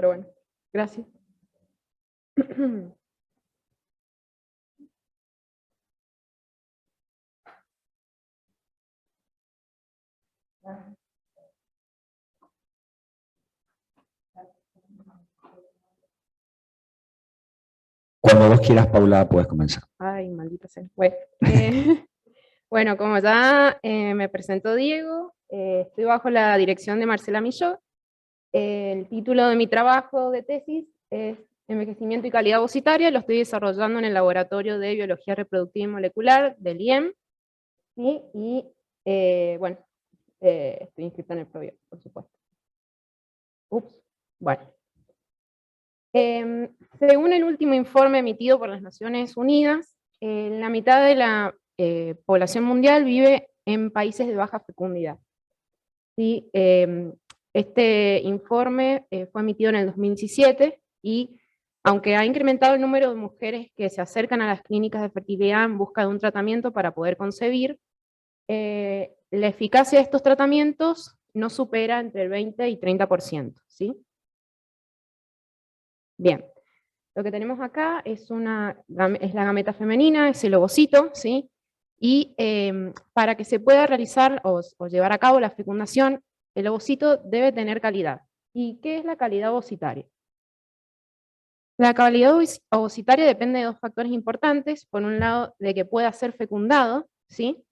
pero bueno, gracias. Cuando vos quieras, Paula, puedes comenzar. Ay, maldita sea. Bueno, bueno, como ya me presentó Diego, estoy bajo la dirección de Marcela Milló. El título de mi trabajo de tesis es Envejecimiento y calidad ovocitaria. Lo estoy desarrollando en el Laboratorio de Biología Reproductiva y Molecular del IEM. ¿Sí? Y bueno, estoy inscrita en el PROBIO, por supuesto. Ups, bueno. Según el último informe emitido por las Naciones Unidas, la mitad de la población mundial vive en países de baja fecundidad. ¿Sí? Este informe fue emitido en el 2017 y aunque ha incrementado el número de mujeres que se acercan a las clínicas de fertilidad en busca de un tratamiento para poder concebir, la eficacia de estos tratamientos no supera entre el 20 y 30%. ¿Sí? Bien, lo que tenemos acá es la gameta femenina, es el ovocito, ¿sí? Y para que se pueda realizar o llevar a cabo la fecundación, el ovocito debe tener calidad. ¿Y qué es la calidad ovocitaria? La calidad ovocitaria depende de dos factores importantes. Por un lado, de que pueda ser fecundado, ¿sí?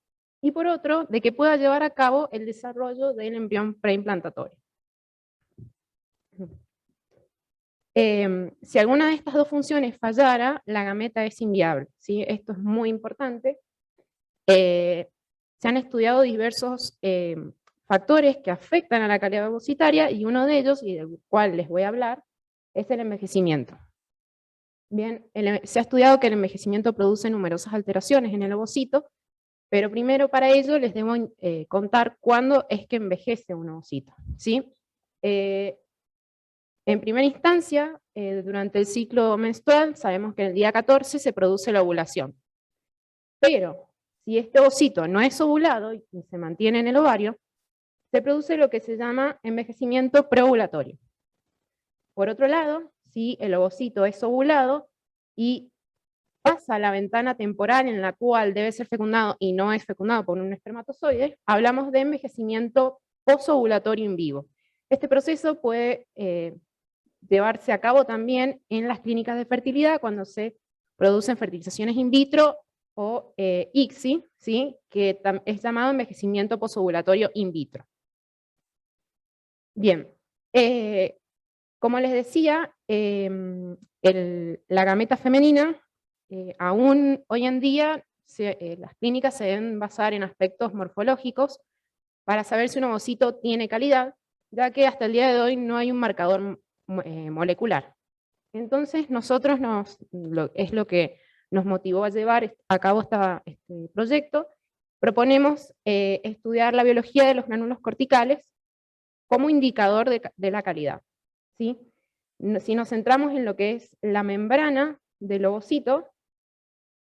Y por otro, de que pueda llevar a cabo el desarrollo del embrión preimplantatorio. Si alguna de estas dos funciones fallara, la gameta es inviable, ¿sí? Esto es muy importante. Se han estudiado diversos factores que afectan a la calidad ovocitaria y uno de ellos, y del cual les voy a hablar, es el envejecimiento. Bien, se ha estudiado que el envejecimiento produce numerosas alteraciones en el ovocito, pero primero para ello les debo contar cuándo es que envejece un ovocito, ¿sí? En primera instancia, durante el ciclo menstrual, sabemos que el día 14 se produce la ovulación. Pero, si este ovocito no es ovulado y se mantiene en el ovario, se produce lo que se llama envejecimiento preovulatorio. Por otro lado, si el ovocito es ovulado y pasa la ventana temporal en la cual debe ser fecundado y no es fecundado por un espermatozoide, hablamos de envejecimiento posovulatorio in vivo. Este proceso puede llevarse a cabo también en las clínicas de fertilidad cuando se producen fertilizaciones in vitro o ICSI, ¿sí? Que es llamado envejecimiento posovulatorio in vitro. Bien, como les decía, la gameta femenina, aún hoy en día las clínicas se deben basar en aspectos morfológicos para saber si un ovocito tiene calidad, ya que hasta el día de hoy no hay un marcador molecular. Entonces nosotros es lo que nos motivó a llevar a cabo este proyecto. Proponemos estudiar la biología de los gránulos corticales como indicador de la calidad, ¿sí? Si nos centramos en lo que es la membrana del ovocito,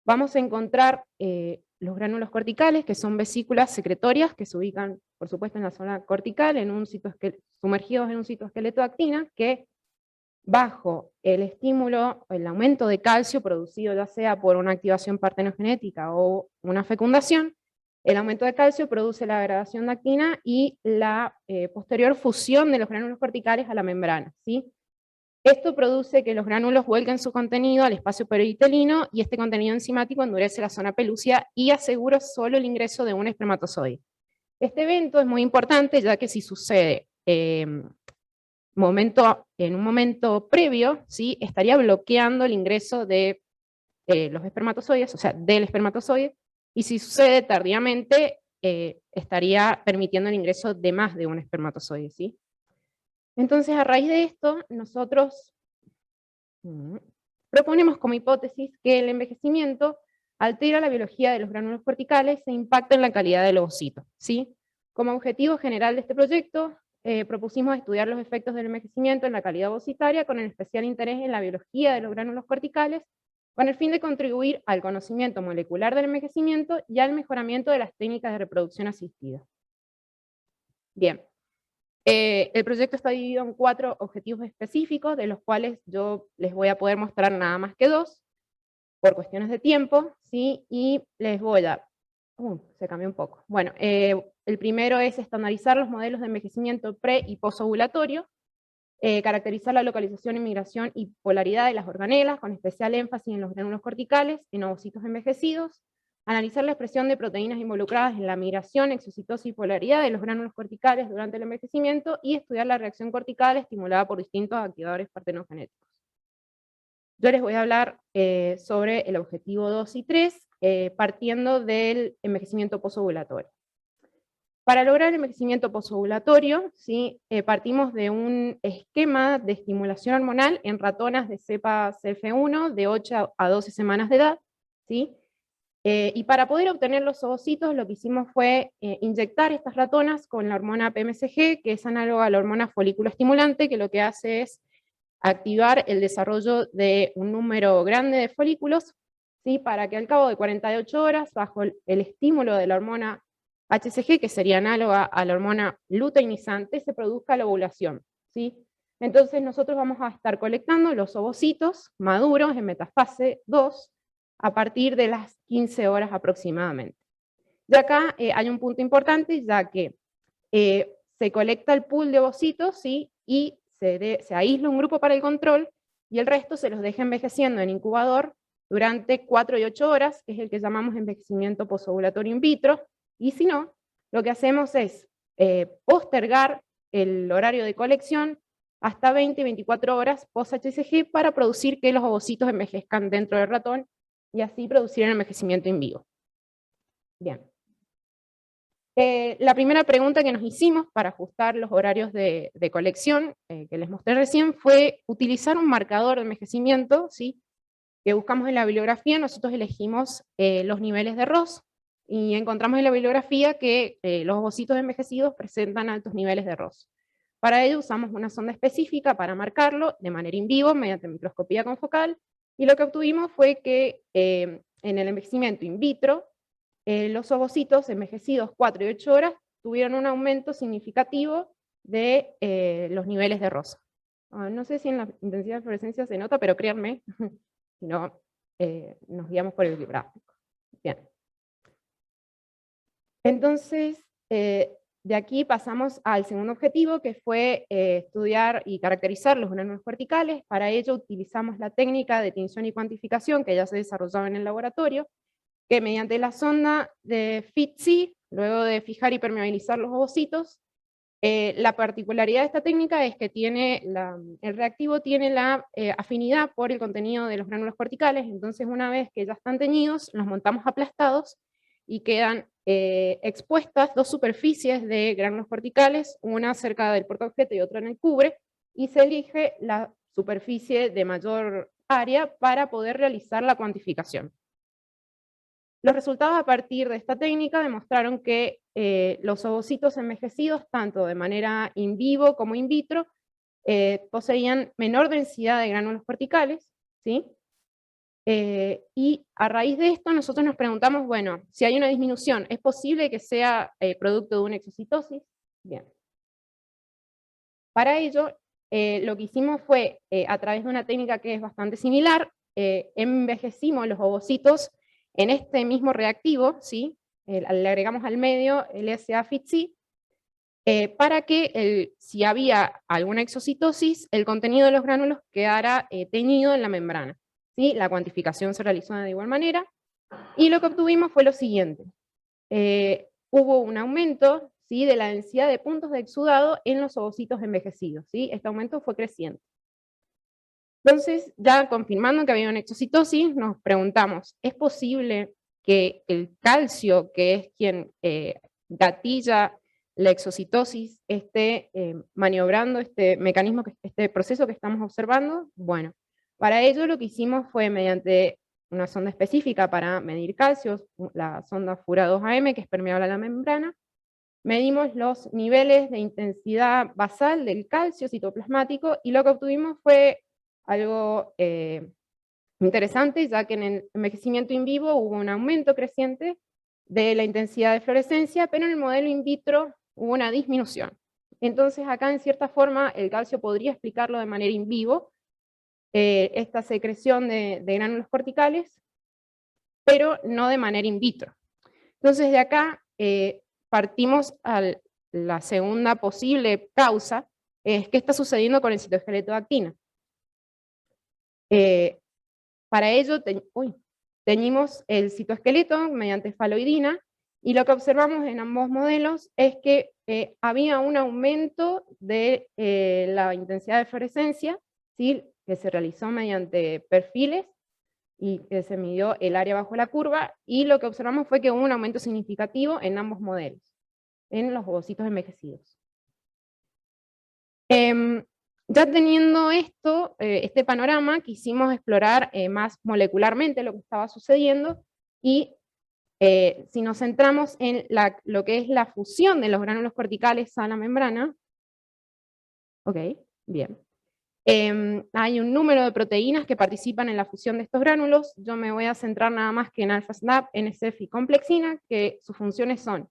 vamos a encontrar los gránulos corticales, que son vesículas secretorias que se ubican, por supuesto, en la zona cortical, sumergidos en un citoesqueleto de actina, que bajo el estímulo, el aumento de calcio producido ya sea por una activación partenogenética o una fecundación, el aumento de calcio produce la degradación de actina y la posterior fusión de los gránulos corticales a la membrana, ¿sí? Esto produce que los gránulos vuelquen su contenido al espacio perivitelino y este contenido enzimático endurece la zona pelúcida y asegura solo el ingreso de un espermatozoide. Este evento es muy importante ya que si sucede en un momento previo, ¿sí? Estaría bloqueando el ingreso de los espermatozoides, o sea, del espermatozoide, y si sucede tardíamente, estaría permitiendo el ingreso de más de un espermatozoide, ¿sí? Entonces, a raíz de esto, nosotros proponemos como hipótesis que el envejecimiento altera la biología de los gránulos corticales e impacta en la calidad del ovocito, ¿sí? Como objetivo general de este proyecto, propusimos estudiar los efectos del envejecimiento en la calidad ovocitaria con el especial interés en la biología de los gránulos corticales, con el fin de contribuir al conocimiento molecular del envejecimiento y al mejoramiento de las técnicas de reproducción asistida. Bien, El proyecto está dividido en 4 objetivos específicos, de los cuales yo les voy a poder mostrar nada más que 2, por cuestiones de tiempo, ¿sí? Y les voy a... se cambió un poco. Bueno, el primero es estandarizar los modelos de envejecimiento pre- y posovulatorio, caracterizar la localización, migración y polaridad de las organelas, con especial énfasis en los gránulos corticales, en ovocitos envejecidos, analizar la expresión de proteínas involucradas en la migración, exocitosis y polaridad de los gránulos corticales durante el envejecimiento, y estudiar la reacción cortical estimulada por distintos activadores partenogenéticos. Yo les voy a hablar sobre el objetivo 2 y 3, partiendo del envejecimiento posovulatorio. Para lograr el envejecimiento posovulatorio, ¿sí? Partimos de un esquema de estimulación hormonal en ratonas de cepa CF1 de 8 a 12 semanas de edad, ¿sí? Y para poder obtener los ovocitos, lo que hicimos fue inyectar estas ratonas con la hormona PMSG, que es análoga a la hormona folículo estimulante, que lo que hace es activar el desarrollo de un número grande de folículos, ¿sí? Para que al cabo de 48 horas, bajo el estímulo de la hormona HCG, que sería análoga a la hormona luteinizante, se produzca la ovulación, ¿sí? Entonces nosotros vamos a estar colectando los ovocitos maduros en metafase 2 a partir de las 15 horas aproximadamente. Y acá hay un punto importante, ya que se colecta el pool de ovocitos, ¿sí? Y se aísla un grupo para el control, y el resto se los deja envejeciendo en incubador durante 4 y 8 horas, que es el que llamamos envejecimiento posovulatorio in vitro, y si no, lo que hacemos es postergar el horario de colección hasta 20 y 24 horas post-HCG para producir que los ovocitos envejezcan dentro del ratón, y así producir el envejecimiento in vivo. Bien. La primera pregunta que nos hicimos para ajustar los horarios de colección, que les mostré recién, fue utilizar un marcador de envejecimiento, ¿sí? Que buscamos en la bibliografía. Nosotros elegimos los niveles de ROS, y encontramos en la bibliografía que los ovocitos envejecidos presentan altos niveles de ROS. Para ello usamos una sonda específica para marcarlo de manera in vivo mediante microscopía confocal, y lo que obtuvimos fue que en el envejecimiento in vitro, los ovocitos envejecidos 4 y 8 horas tuvieron un aumento significativo de los niveles de ROS. No sé si en la intensidad de fluorescencia se nota, pero créanme, si no, nos guiamos por el gráfico. Bien. Entonces, de aquí pasamos al segundo objetivo, que fue estudiar y caracterizar los gránulos corticales. Para ello utilizamos la técnica de tinción y cuantificación que ya se desarrollaba en el laboratorio, que mediante la sonda de FIT-C, luego de fijar y permeabilizar los ovocitos, la particularidad de esta técnica es que el reactivo tiene la afinidad por el contenido de los gránulos corticales. Entonces, una vez que ya están teñidos, los montamos aplastados y quedan expuestas 2 superficies de gránulos corticales, una cerca del portaobjeto y otra en el cubre, y se elige la superficie de mayor área para poder realizar la cuantificación. Los resultados a partir de esta técnica demostraron que los ovocitos envejecidos, tanto de manera in vivo como in vitro, poseían menor densidad de gránulos corticales, ¿sí? Y a raíz de esto nosotros nos preguntamos, bueno, si hay una disminución, ¿es posible que sea producto de una exocitosis? Bien. Para ello, lo que hicimos fue, a través de una técnica que es bastante similar, envejecimos los ovocitos en este mismo reactivo, ¿sí? Le agregamos al medio el LSA-FIT-C, para que si había alguna exocitosis, el contenido de los gránulos quedara teñido en la membrana, ¿sí? La cuantificación se realizó de igual manera, y lo que obtuvimos fue lo siguiente. Hubo un aumento, ¿sí? De la densidad de puntos de exudado en los ovocitos envejecidos, ¿sí? Este aumento fue creciente. Entonces, ya confirmando que había una exocitosis, nos preguntamos, ¿es posible que el calcio, que es quien gatilla la exocitosis, esté maniobrando este mecanismo, este proceso que estamos observando? Bueno, para ello lo que hicimos fue, mediante una sonda específica para medir calcio, la sonda FURA 2AM, que es permeable a la membrana, medimos los niveles de intensidad basal del calcio citoplasmático, y lo que obtuvimos fue algo interesante, ya que en el envejecimiento in vivo hubo un aumento creciente de la intensidad de fluorescencia, pero en el modelo in vitro hubo una disminución. Entonces acá en cierta forma el calcio podría explicarlo de manera in vivo, esta secreción de gránulos corticales, pero no de manera in vitro. Entonces de acá partimos a la segunda posible causa, es qué está sucediendo con el citoesqueleto de actina. Para ello teñimos el citoesqueleto mediante esfaloidina, y lo que observamos en ambos modelos es que había un aumento de la intensidad de fluorescencia, ¿sí?, que se realizó mediante perfiles y que se midió el área bajo la curva, y lo que observamos fue que hubo un aumento significativo en ambos modelos, en los ovocitos envejecidos. Ya teniendo esto, este panorama, quisimos explorar más molecularmente lo que estaba sucediendo, y si nos centramos en lo que es la fusión de los gránulos corticales a la membrana, ok, bien. Hay un número de proteínas que participan en la fusión de estos gránulos. Yo me voy a centrar nada más que en alfa-SNAP, NSF y complexina, que sus funciones son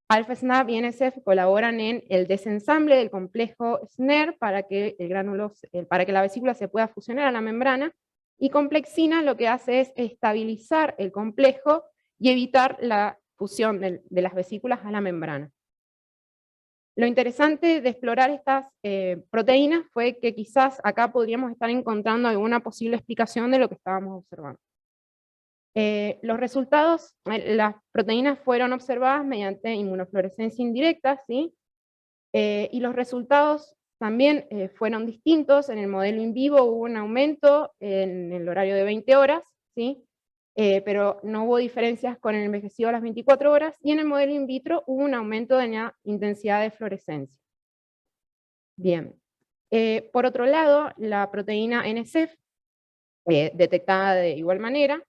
alfa-SNAP y NSF colaboran en el desensamble del complejo SNER para que para que la vesícula se pueda fusionar a la membrana, y complexina lo que hace es estabilizar el complejo y evitar la fusión de las vesículas a la membrana. Lo interesante de explorar estas proteínas fue que quizás acá podríamos estar encontrando alguna posible explicación de lo que estábamos observando. Los resultados, las proteínas fueron observadas mediante inmunofluorescencia indirecta, ¿sí? Y los resultados también fueron distintos. En el modelo in vivo hubo un aumento en el horario de 20 horas, ¿sí? Pero no hubo diferencias con el envejecido a las 24 horas, y en el modelo in vitro hubo un aumento de la intensidad de fluorescencia. Bien. Por otro lado, la proteína NSF, detectada de igual manera,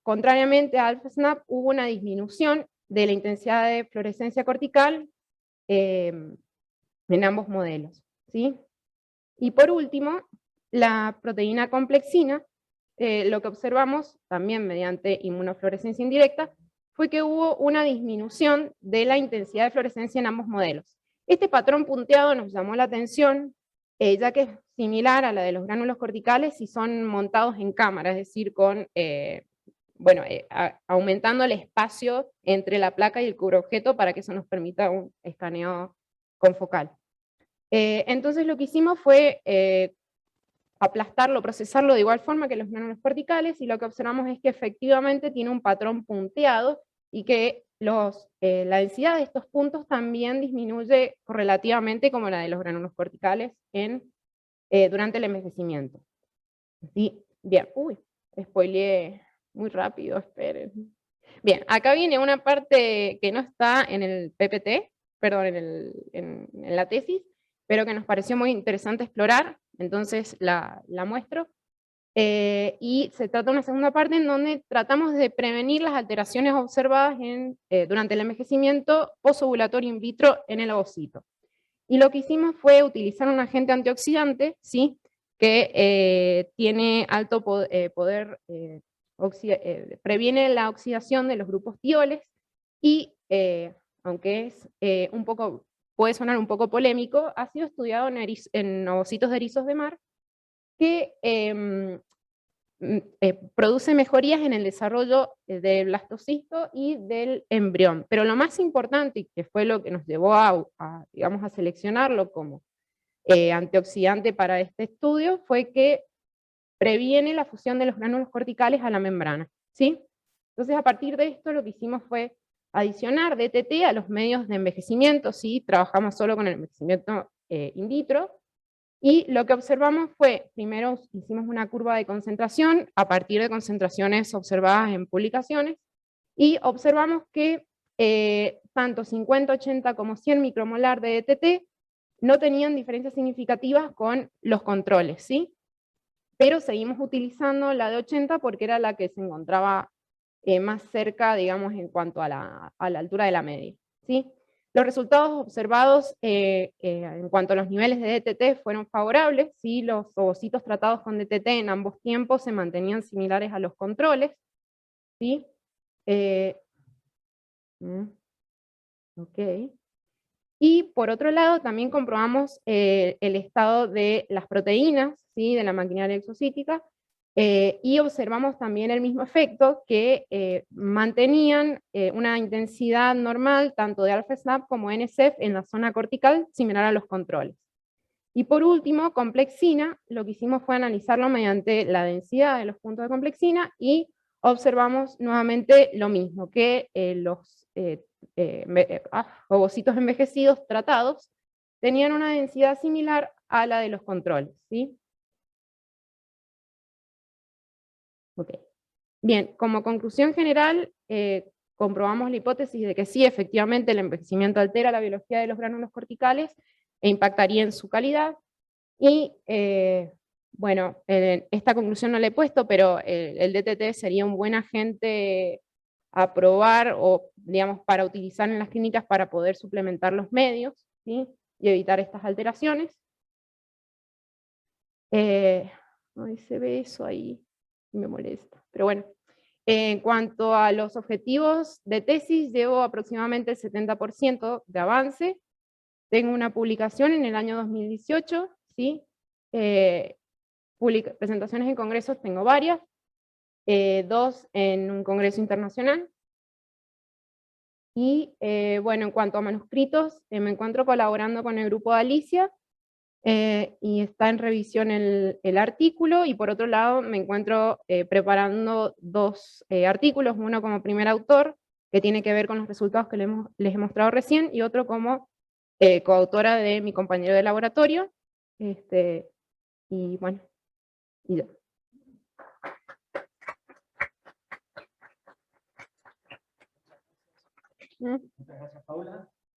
contrariamente a alfa-SNAP, hubo una disminución de la intensidad de fluorescencia cortical en ambos modelos, ¿sí? Y por último, la proteína complexina, lo que observamos también mediante inmunofluorescencia indirecta, fue que hubo una disminución de la intensidad de fluorescencia en ambos modelos. Este patrón punteado nos llamó la atención, ya que es similar a la de los gránulos corticales y son montados en cámara, es decir, con aumentando el espacio entre la placa y el cubreobjeto para que eso nos permita un escaneo confocal. Entonces lo que hicimos fue aplastarlo, procesarlo de igual forma que los gránulos corticales, y lo que observamos es que efectivamente tiene un patrón punteado y que la densidad de estos puntos también disminuye correlativamente como la de los gránulos corticales durante el envejecimiento. ¿Sí? Bien, spoileé muy rápido, esperen. Bien, acá viene una parte que no está en el PPT, perdón, en la tesis, pero que nos pareció muy interesante explorar, entonces la muestro. Y se trata de una segunda parte en donde tratamos de prevenir las alteraciones observadas durante el envejecimiento posovulatorio in vitro en el ovocito. Y lo que hicimos fue utilizar un agente antioxidante, ¿sí?, que tiene alto poder, previene la oxidación de los grupos tioles, y aunque puede sonar un poco polémico, ha sido estudiado en ovocitos de erizos de mar, que produce mejorías en el desarrollo del blastocisto y del embrión. Pero lo más importante, y que fue lo que nos llevó digamos, a seleccionarlo como antioxidante para este estudio, fue que previene la fusión de los gránulos corticales a la membrana, ¿sí? Entonces, a partir de esto, lo que hicimos fue adicionar DTT a los medios de envejecimiento, ¿sí? Trabajamos solo con el envejecimiento in vitro, y lo que observamos fue, primero hicimos una curva de concentración a partir de concentraciones observadas en publicaciones, y observamos que tanto 50, 80 como 100 micromolar de DTT no tenían diferencias significativas con los controles, ¿sí? Pero seguimos utilizando la de 80 porque era la que se encontraba más cerca, digamos, en cuanto a la altura de la media, ¿sí? Los resultados observados en cuanto a los niveles de DTT fueron favorables, ¿sí? Los ovocitos tratados con DTT en ambos tiempos se mantenían similares a los controles, ¿sí? Ok. Y por otro lado, también comprobamos el estado de las proteínas, ¿sí? De la maquinaria exocítica, y observamos también el mismo efecto, que mantenían una intensidad normal tanto de alpha-SNAP como NSF en la zona cortical, similar a los controles. Y por último, complexina, lo que hicimos fue analizarlo mediante la densidad de los puntos de complexina y observamos nuevamente lo mismo, que los ovocitos envejecidos tratados tenían una densidad similar a la de los controles, ¿sí? Okay. Bien, como conclusión general, comprobamos la hipótesis de que sí, efectivamente, el envejecimiento altera la biología de los gránulos corticales e impactaría en su calidad. Y bueno, esta conclusión no la he puesto, pero el DTT sería un buen agente a probar o, digamos, para utilizar en las clínicas para poder suplementar los medios, ¿sí? Y evitar estas alteraciones. Ay, se ve eso ahí, me molesta. Pero bueno, en cuanto a los objetivos de tesis, llevo aproximadamente el 70% de avance. Tengo una publicación en el año 2018, ¿sí? Presentaciones en congresos tengo varias, 2 en un congreso internacional. Y bueno, en cuanto a manuscritos, me encuentro colaborando con el grupo de Alicia, y está en revisión el artículo, y por otro lado me encuentro preparando 2 artículos, uno como primer autor, que tiene que ver con los resultados que les he mostrado recién, y otro como coautora de mi compañero de laboratorio, y bueno, y ya. Muchas gracias, Paula.